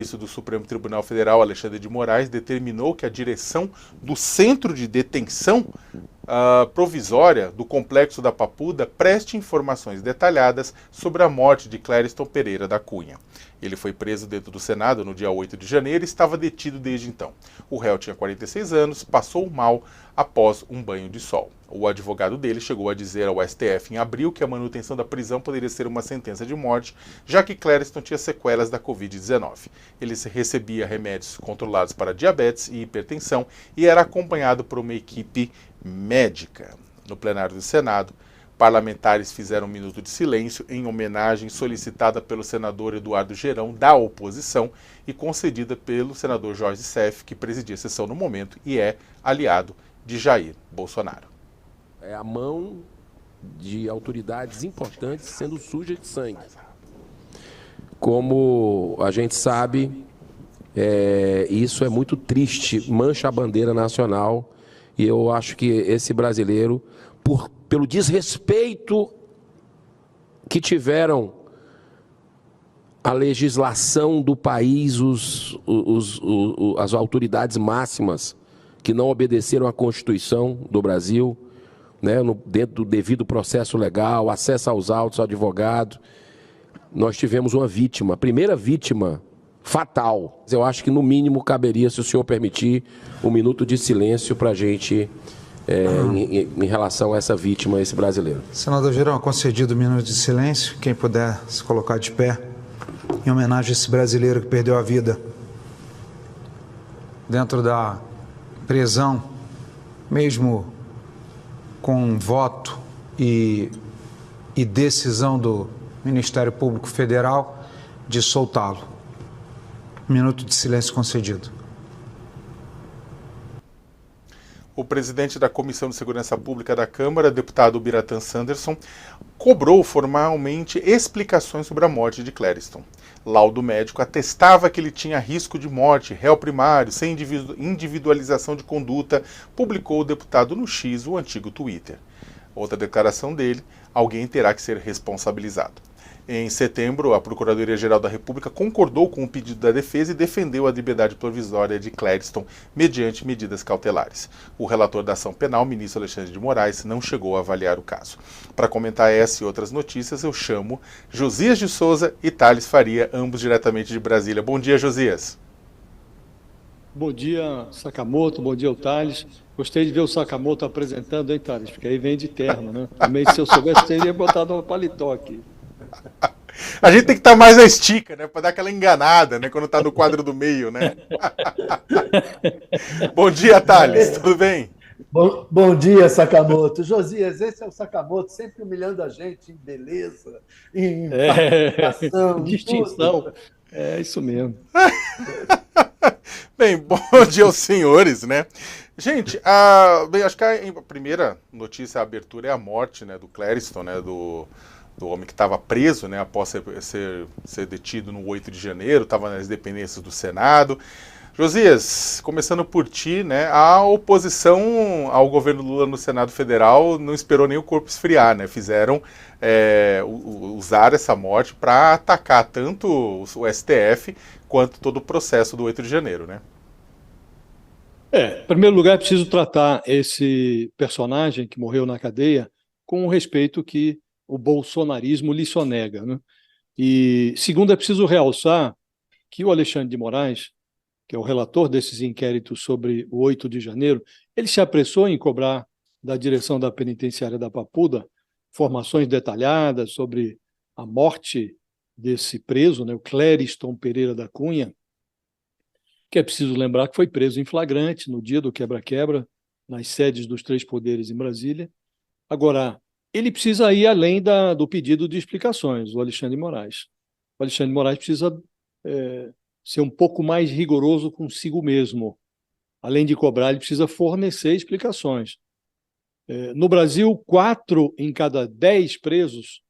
ministro do Supremo Tribunal Federal, Alexandre de Moraes, determinou que a direção do centro de detenção provisória do Complexo da Papuda preste informações detalhadas sobre a morte de Clériston Pereira da Cunha. Ele foi preso dentro do Senado no dia 8 de janeiro e estava detido desde então. O réu tinha 46 anos, passou mal após um banho de sol. O advogado dele chegou a dizer ao STF em abril que a manutenção da prisão poderia ser uma sentença de morte, já que Clériston tinha sequelas da Covid-19. Ele recebia remédios controlados para diabetes e hipertensão e era acompanhado por uma equipe médica. No plenário do Senado, parlamentares fizeram um minuto de silêncio em homenagem solicitada pelo senador Eduardo Gerão, da oposição, e concedida pelo senador Jorge Seff, que presidia a sessão no momento e é aliado de Jair Bolsonaro. É a mão de autoridades importantes sendo suja de sangue. Como a gente sabe, isso é muito triste, mancha a bandeira nacional, e eu acho que esse brasileiro, pelo desrespeito que tiveram a legislação do país, as autoridades máximas que não obedeceram à Constituição do Brasil, né, dentro do devido processo legal, acesso aos autos, ao advogado, nós tivemos uma vítima, a primeira vítima fatal. Eu acho que, no mínimo, caberia, se o senhor permitir, um minuto de silêncio para a gente, em relação a essa vítima, esse brasileiro. Senador Gerão, concedido um minuto de silêncio. Quem puder se colocar de pé, em homenagem a esse brasileiro que perdeu a vida dentro da prisão, mesmo com voto e decisão do Ministério Público Federal de soltá-lo. Minuto de silêncio concedido. O presidente da Comissão de Segurança Pública da Câmara, deputado Biratan Sanderson, cobrou formalmente explicações sobre a morte de Clériston. Laudo médico atestava que ele tinha risco de morte, réu primário, sem individualização de conduta, publicou o deputado no X, o antigo Twitter. Outra declaração dele: alguém terá que ser responsabilizado. Em setembro, a Procuradoria-Geral da República concordou com o pedido da defesa e defendeu a liberdade provisória de Clériston mediante medidas cautelares. O relator da ação penal, ministro Alexandre de Moraes, não chegou a avaliar o caso. Para comentar essa e outras notícias, eu chamo Josias de Souza e Thales Faria, ambos diretamente de Brasília. Bom dia, Josias. Bom dia, Sakamoto. Bom dia, Thales. Gostei de ver o Sakamoto apresentando, hein, Thales? Porque aí vem de terno, né? Também, se eu soubesse, teria botado um paletó aqui. A gente tem que estar mais à estica, né? Para dar aquela enganada, né? Quando está no quadro do meio, né? Bom dia, Thales. Tudo bem? Bom dia, Sakamoto. Josias, esse é o Sakamoto, sempre humilhando a gente em beleza, em participação, distinção. É isso mesmo. Bem, bom dia aos senhores, né? Gente, acho que a primeira notícia, a abertura, é a morte, né, do Clériston, né, do homem que estava preso, né, após ser detido no 8 de janeiro, estava nas dependências do Senado. Josias, começando por ti, né, a oposição ao governo Lula no Senado Federal não esperou nem o corpo esfriar, né, fizeram usar essa morte para atacar tanto o STF quanto todo o processo do 8 de janeiro, né? Em primeiro lugar, é preciso tratar esse personagem que morreu na cadeia com o respeito que o bolsonarismo lhe sonega, né? E, segundo, é preciso realçar que o Alexandre de Moraes, que é o relator desses inquéritos sobre o 8 de janeiro, ele se apressou em cobrar da direção da penitenciária da Papuda informações detalhadas sobre a morte desse preso, né, o Clériston Pereira da Cunha, que é preciso lembrar que foi preso em flagrante no dia do quebra-quebra, nas sedes dos três poderes em Brasília. Agora, ele precisa ir além do pedido de explicações, o Alexandre de Moraes. O Alexandre de Moraes precisa ser um pouco mais rigoroso consigo mesmo. Além de cobrar, ele precisa fornecer explicações. No Brasil, 4 em cada 10 presos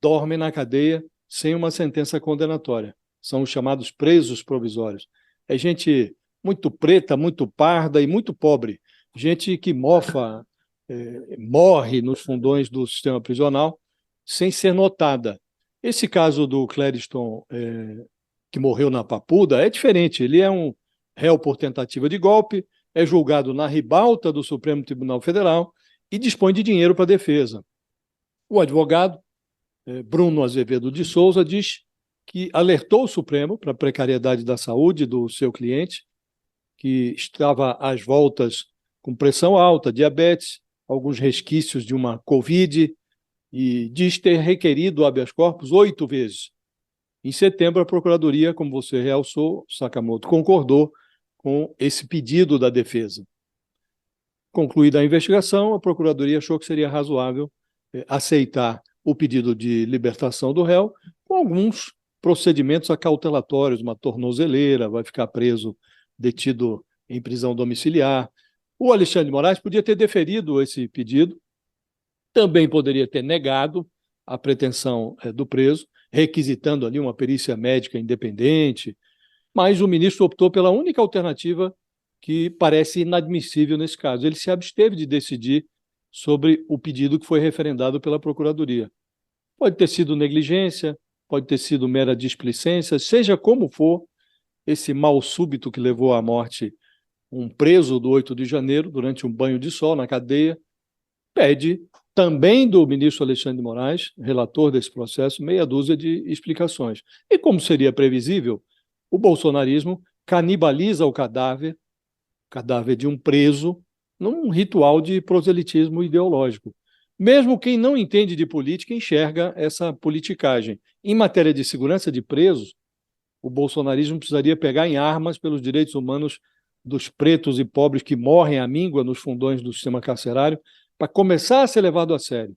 dormem na cadeia sem uma sentença condenatória. São os chamados presos provisórios. É gente muito preta, muito parda e muito pobre. Gente que morre nos fundões do sistema prisional sem ser notada. Esse caso do Clériston, que morreu na Papuda, é diferente. Ele é um réu por tentativa de golpe, é julgado na ribalta do Supremo Tribunal Federal e dispõe de dinheiro para a defesa. O advogado, Bruno Azevedo de Souza, diz que alertou o Supremo para a precariedade da saúde do seu cliente, que estava às voltas com pressão alta, diabetes, alguns resquícios de uma Covid, e diz ter requerido habeas corpus 8 vezes. Em setembro, a Procuradoria, como você realçou, Sakamoto, concordou com esse pedido da defesa. Concluída a investigação, a Procuradoria achou que seria razoável aceitar o pedido de libertação do réu, com alguns procedimentos acautelatórios, uma tornozeleira, vai ficar preso, detido em prisão domiciliar. O Alexandre de Moraes podia ter deferido esse pedido, também poderia ter negado a pretensão do preso, requisitando ali uma perícia médica independente, mas o ministro optou pela única alternativa que parece inadmissível nesse caso. Ele se absteve de decidir sobre o pedido que foi referendado pela Procuradoria. Pode ter sido negligência, pode ter sido mera displicência, seja como for, esse mal súbito que levou à morte um preso do 8 de janeiro, durante um banho de sol na cadeia, pede também do ministro Alexandre de Moraes, relator desse processo, meia dúzia de explicações. E como seria previsível, o bolsonarismo canibaliza o cadáver de um preso, num ritual de proselitismo ideológico. Mesmo quem não entende de política enxerga essa politicagem. Em matéria de segurança de presos, o bolsonarismo precisaria pegar em armas pelos direitos humanos dos pretos e pobres que morrem à míngua nos fundões do sistema carcerário, para começar a ser levado a sério.